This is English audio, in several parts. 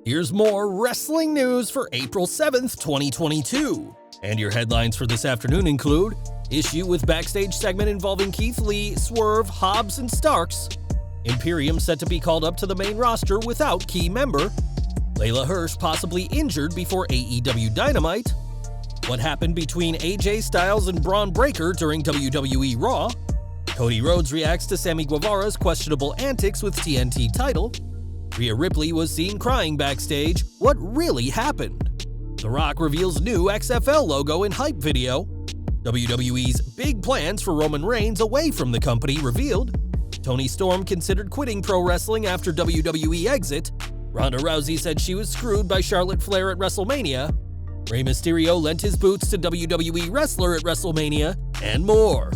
Here's more wrestling news for April 7th, 2022. And your headlines for this afternoon include: issue with backstage segment involving Keith Lee, Swerve, Hobbs, and Starks. Imperium set to be called up to the main roster without key member. Leyla Hirsch possibly injured before AEW Dynamite. What happened between AJ Styles and Bron Breakker during WWE Raw. Cody Rhodes reacts to Sammy Guevara's questionable antics with TNT title. Rhea Ripley was seen crying backstage. What really happened? The Rock reveals new XFL logo in hype video. WWE's big plans for Roman Reigns away from the company revealed. Toni Storm considered quitting pro wrestling after WWE exit. Ronda Rousey said she was screwed by Charlotte Flair at WrestleMania. Rey Mysterio lent his boots to WWE wrestler at WrestleMania, and more.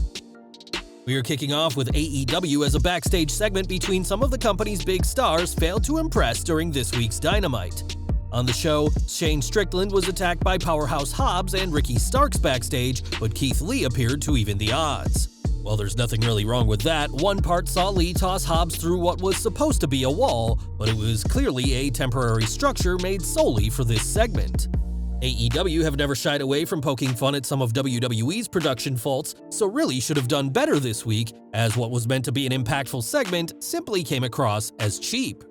We are kicking off with AEW as a backstage segment between some of the company's big stars failed to impress during this week's Dynamite. On the show, Shane Strickland was attacked by Powerhouse Hobbs and Ricky Starks backstage, but Keith Lee appeared to even the odds. While there's nothing really wrong with that, one part saw Lee toss Hobbs through what was supposed to be a wall, but it was clearly a temporary structure made solely for this segment. AEW have never shied away from poking fun at some of WWE's production faults, so really should have done better this week, as what was meant to be an impactful segment simply came across as cheap.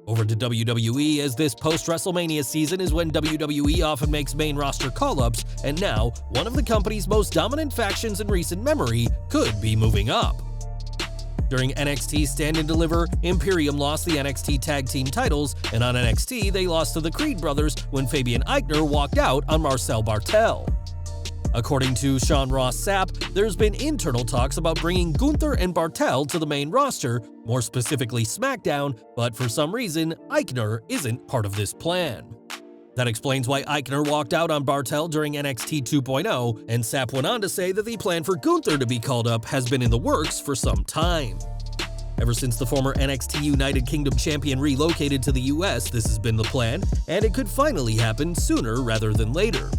Over to WWE, as this post-WrestleMania season is when WWE often makes main roster call-ups, and now one of the company's most dominant factions in recent memory could be moving up. During NXT Stand and Deliver, Imperium lost the NXT Tag Team titles, and on NXT they lost to the Creed brothers when Fabian Aichner walked out on Marcel Bartel. According to Sean Ross Sapp, there's been internal talks about bringing Gunther and Bartel to the main roster, more specifically SmackDown, but for some reason, Aichner isn't part of this plan. That explains why Aichner walked out on Bartel during NXT 2.0, and Sapp went on to say that the plan for Gunther to be called up has been in the works for some time. Ever since the former NXT United Kingdom champion relocated to the US, this has been the plan, and it could finally happen sooner rather than later.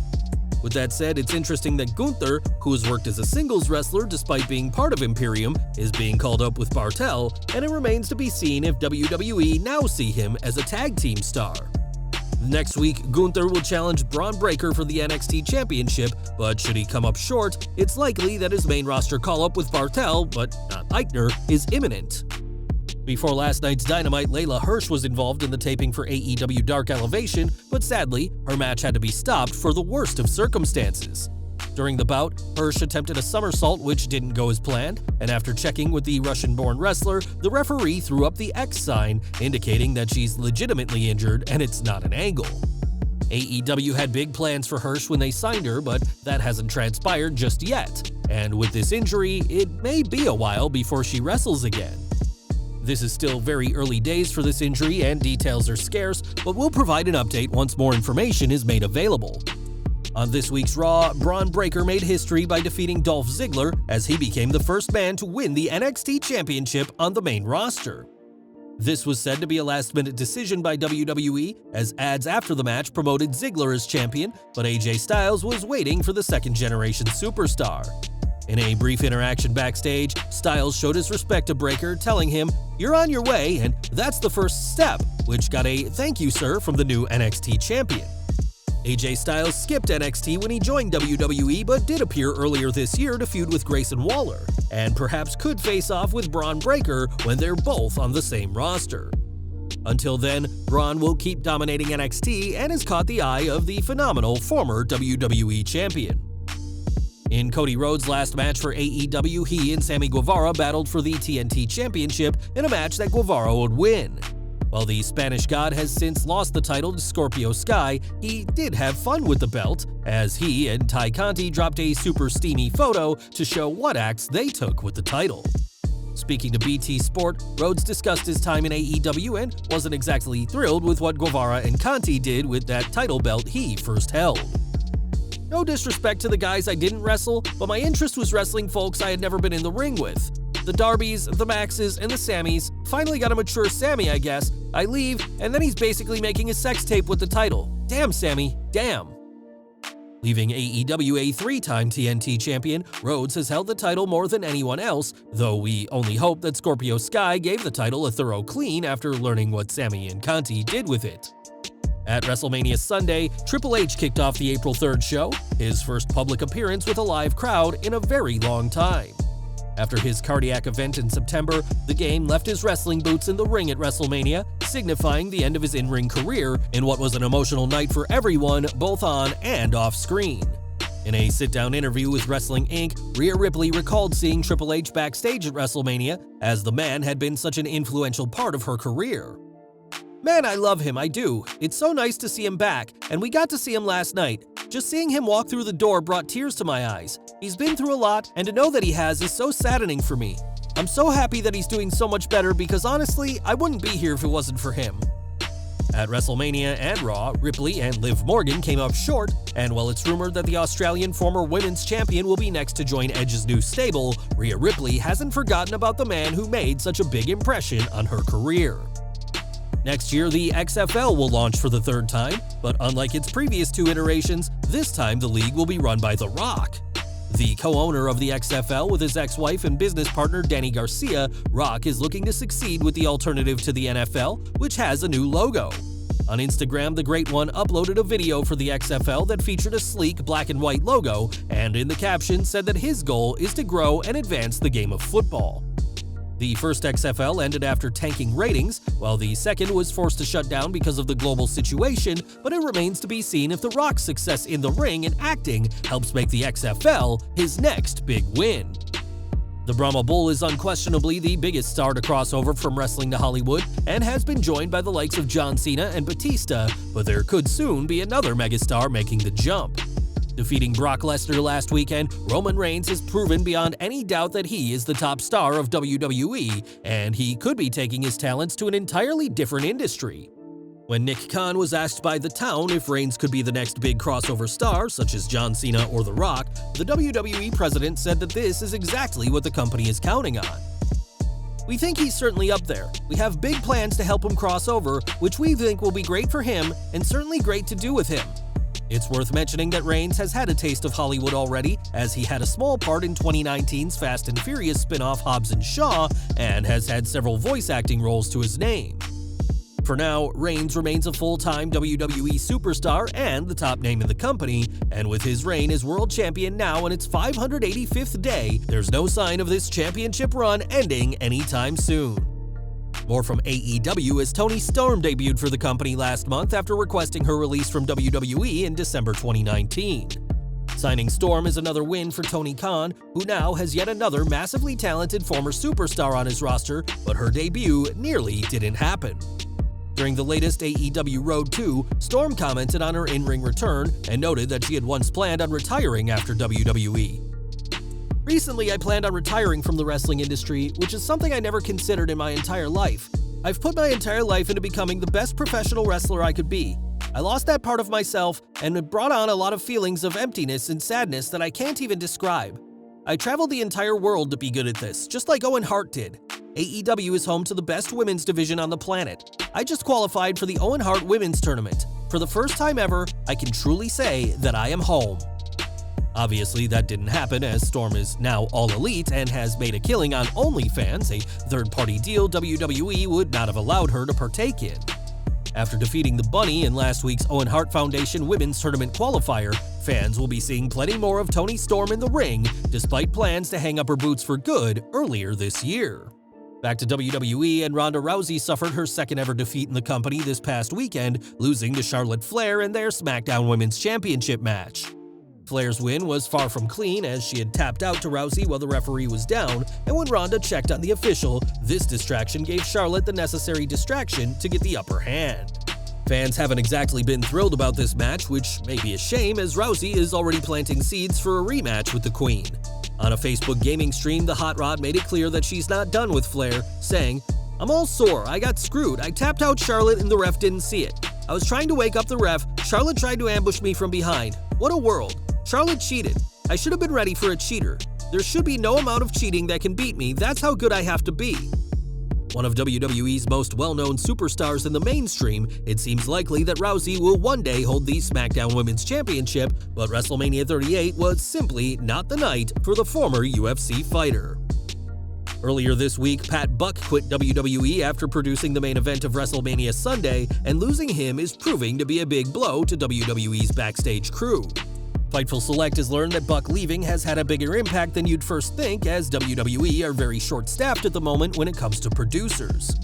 With that said, it's interesting that Gunther, who has worked as a singles wrestler despite being part of Imperium, is being called up with Bartel, and it remains to be seen if WWE now see him as a tag team star. Next week, Gunther will challenge Bron Breakker for the NXT Championship, but should he come up short, it's likely that his main roster call-up with Bartel, but not Aichner, is imminent. Before last night's Dynamite, Leyla Hirsch was involved in the taping for AEW Dark Elevation, but sadly, her match had to be stopped for the worst of circumstances. During the bout, Hirsch attempted a somersault which didn't go as planned, and after checking with the Russian-born wrestler, the referee threw up the X sign, indicating that she's legitimately injured and it's not an angle. AEW had big plans for Hirsch when they signed her, but that hasn't transpired just yet, and with this injury, it may be a while before she wrestles again. This is still very early days for this injury and details are scarce, but we'll provide an update once more information is made available. On this week's Raw, Bron Breakker made history by defeating Dolph Ziggler as he became the first man to win the NXT Championship on the main roster. This was said to be a last-minute decision by WWE, as ads after the match promoted Ziggler as champion, but AJ Styles was waiting for the second-generation superstar. In a brief interaction backstage, Styles showed his respect to Breakker, telling him, "You're on your way, and that's the first step," which got a "thank you, sir" from the new NXT champion. AJ Styles skipped NXT when he joined WWE, but did appear earlier this year to feud with Grayson Waller, and perhaps could face off with Bron Breakker when they're both on the same roster. Until then, Bron will keep dominating NXT and has caught the eye of the phenomenal former WWE champion. In Cody Rhodes' last match for AEW, he and Sammy Guevara battled for the TNT Championship in a match that Guevara would win. While the Spanish God has since lost the title to Scorpio Sky, he did have fun with the belt, as he and Ty Conti dropped a super steamy photo to show what acts they took with the title. Speaking to BT Sport, Rhodes discussed his time in AEW and wasn't exactly thrilled with what Guevara and Conti did with that title belt he first held. No disrespect to the guys I didn't wrestle, but my interest was wrestling folks I had never been in the ring with. The Darbys, the Maxes, and the Sammys. Finally got a mature Sammy, I guess. I leave, and then he's basically making a sex tape with the title. Damn, Sammy, damn. Leaving AEW a three-time TNT champion, Rhodes has held the title more than anyone else, though we only hope that Scorpio Sky gave the title a thorough clean after learning what Sammy and Conti did with it. At WrestleMania Sunday, Triple H kicked off the April 3rd show, his first public appearance with a live crowd in a very long time. After his cardiac event in September, the Game left his wrestling boots in the ring at WrestleMania, signifying the end of his in-ring career in what was an emotional night for everyone, both on and off screen. In a sit-down interview with Wrestling Inc., Rhea Ripley recalled seeing Triple H backstage at WrestleMania, as the man had been such an influential part of her career. "Man, I love him, I do. It's so nice to see him back, and we got to see him last night. Just seeing him walk through the door brought tears to my eyes. He's been through a lot, and to know that he has is so saddening for me. I'm so happy that he's doing so much better because honestly, I wouldn't be here if it wasn't for him." At WrestleMania and Raw, Ripley and Liv Morgan came up short, and while it's rumored that the Australian former women's champion will be next to join Edge's new stable, Rhea Ripley hasn't forgotten about the man who made such a big impression on her career. Next year, the XFL will launch for the third time, but unlike its previous two iterations, this time the league will be run by The Rock. The co-owner of the XFL with his ex-wife and business partner Danny Garcia, Rock is looking to succeed with the alternative to the NFL, which has a new logo. On Instagram, the Great One uploaded a video for the XFL that featured a sleek black and white logo, and in the caption said that his goal is to grow and advance the game of football. The first XFL ended after tanking ratings, while the second was forced to shut down because of the global situation, but it remains to be seen if The Rock's success in the ring and acting helps make the XFL his next big win. The Brahma Bull is unquestionably the biggest star to cross over from wrestling to Hollywood and has been joined by the likes of John Cena and Batista, but there could soon be another megastar making the jump. Defeating Brock Lesnar last weekend, Roman Reigns has proven beyond any doubt that he is the top star of WWE, and he could be taking his talents to an entirely different industry. When Nick Khan was asked by The Town if Reigns could be the next big crossover star, such as John Cena or The Rock, the WWE president said that this is exactly what the company is counting on. "We think he's certainly up there. We have big plans to help him cross over, which we think will be great for him and certainly great to do with him." It's worth mentioning that Reigns has had a taste of Hollywood already, as he had a small part in 2019's Fast and Furious spin-off Hobbs and Shaw, and has had several voice acting roles to his name. For now, Reigns remains a full-time WWE superstar and the top name in the company, and with his reign as world champion now on its 585th day, there's no sign of this championship run ending anytime soon. More from AEW as Toni Storm debuted for the company last month after requesting her release from WWE in December 2019. Signing Storm is another win for Tony Khan, who now has yet another massively talented former superstar on his roster, but her debut nearly didn't happen. During the latest AEW Road 2, Storm commented on her in-ring return and noted that she had once planned on retiring after WWE. "Recently, I planned on retiring from the wrestling industry, which is something I never considered in my entire life. I've put my entire life into becoming the best professional wrestler I could be. I lost that part of myself, and it brought on a lot of feelings of emptiness and sadness that I can't even describe. I traveled the entire world to be good at this, just like Owen Hart did. AEW is home to the best women's division on the planet. I just qualified for the Owen Hart Women's Tournament. For the first time ever, I can truly say that I am home." Obviously, that didn't happen, as Storm is now All Elite and has made a killing on OnlyFans, a third-party deal WWE would not have allowed her to partake in. After defeating the Bunny in last week's Owen Hart Foundation Women's Tournament qualifier, fans will be seeing plenty more of Toni Storm in the ring, despite plans to hang up her boots for good earlier this year. Back to WWE, and Ronda Rousey suffered her second-ever defeat in the company this past weekend, losing to Charlotte Flair in their SmackDown Women's Championship match. Flair's win was far from clean, as she had tapped out to Rousey while the referee was down, and when Ronda checked on the official, this distraction gave Charlotte the necessary distraction to get the upper hand. Fans haven't exactly been thrilled about this match, which may be a shame, as Rousey is already planting seeds for a rematch with the Queen. On a Facebook gaming stream, the Hot Rod made it clear that she's not done with Flair, saying, "I'm all sore, I got screwed, I tapped out Charlotte and the ref didn't see it. I was trying to wake up the ref, Charlotte tried to ambush me from behind. What a world. Charlotte cheated. I should have been ready for a cheater. There should be no amount of cheating that can beat me, that's how good I have to be." One of WWE's most well-known superstars in the mainstream, it seems likely that Rousey will one day hold the SmackDown Women's Championship, but WrestleMania 38 was simply not the night for the former UFC fighter. Earlier this week, Pat Buck quit WWE after producing the main event of WrestleMania Sunday, and losing him is proving to be a big blow to WWE's Backstage crew. Fightful Select has learned that Buck leaving has had a bigger impact than you'd first think, as WWE are very short-staffed at the moment when it comes to producers.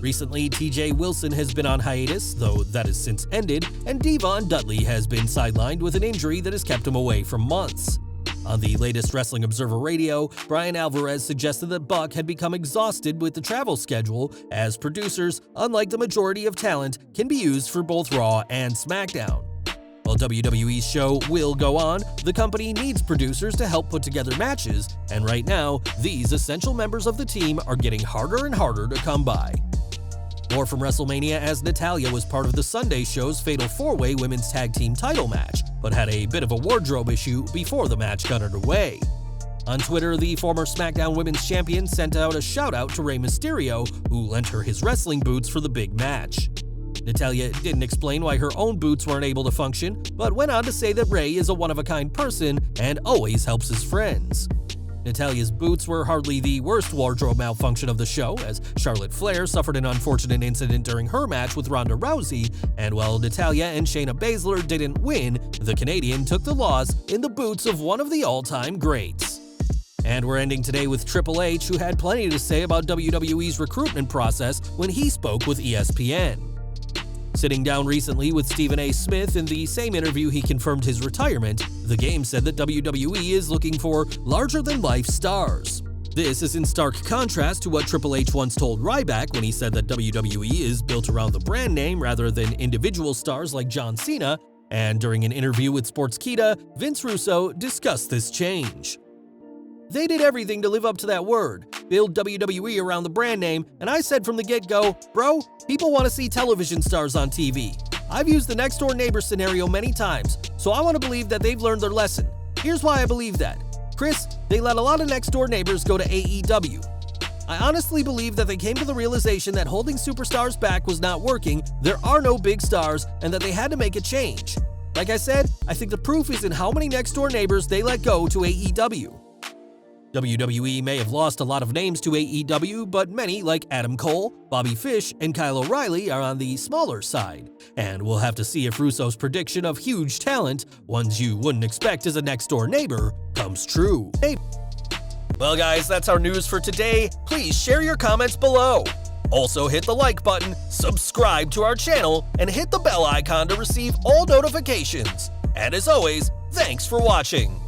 Recently, TJ Wilson has been on hiatus, though that has since ended, and Devon Dudley has been sidelined with an injury that has kept him away for months. On the latest Wrestling Observer Radio, Brian Alvarez suggested that Buck had become exhausted with the travel schedule, as producers, unlike the majority of talent, can be used for both Raw and SmackDown. While WWE's show will go on, the company needs producers to help put together matches, and right now, these essential members of the team are getting harder and harder to come by. More from WrestleMania, as Natalya was part of the Sunday show's Fatal 4-Way Women's Tag Team title match, but had a bit of a wardrobe issue before the match got underway. On Twitter, the former SmackDown Women's Champion sent out a shout-out to Rey Mysterio, who lent her his wrestling boots for the big match. Natalya didn't explain why her own boots weren't able to function, but went on to say that Rey is a one-of-a-kind person and always helps his friends. Natalya's boots were hardly the worst wardrobe malfunction of the show, as Charlotte Flair suffered an unfortunate incident during her match with Ronda Rousey, and while Natalya and Shayna Baszler didn't win, the Canadian took the loss in the boots of one of the all-time greats. And we're ending today with Triple H, who had plenty to say about WWE's recruitment process when he spoke with ESPN. Sitting down recently with Stephen A. Smith, in the same interview he confirmed his retirement, the Game said that WWE is looking for larger-than-life stars. This is in stark contrast to what Triple H once told Ryback when he said that WWE is built around the brand name rather than individual stars like John Cena, and during an interview with Sportskeeda, Vince Russo discussed this change. They did everything to live up to that word, build WWE around the brand name, and I said from the get-go, bro, people want to see television stars on TV. I've used the next-door neighbor scenario many times, so I want to believe that they've learned their lesson. Here's why I believe that. Chris, they let a lot of next-door neighbors go to AEW. I honestly believe that they came to the realization that holding superstars back was not working, there are no big stars, and that they had to make a change. Like I said, I think the proof is in how many next-door neighbors they let go to AEW. WWE may have lost a lot of names to AEW, but many, like Adam Cole, Bobby Fish, and Kyle O'Reilly, are on the smaller side. And we'll have to see if Russo's prediction of huge talent, ones you wouldn't expect as a next-door neighbor, comes true. Well guys, that's our news for today. Please share your comments below. Also hit the like button, subscribe to our channel, and hit the bell icon to receive all notifications. And as always, thanks for watching.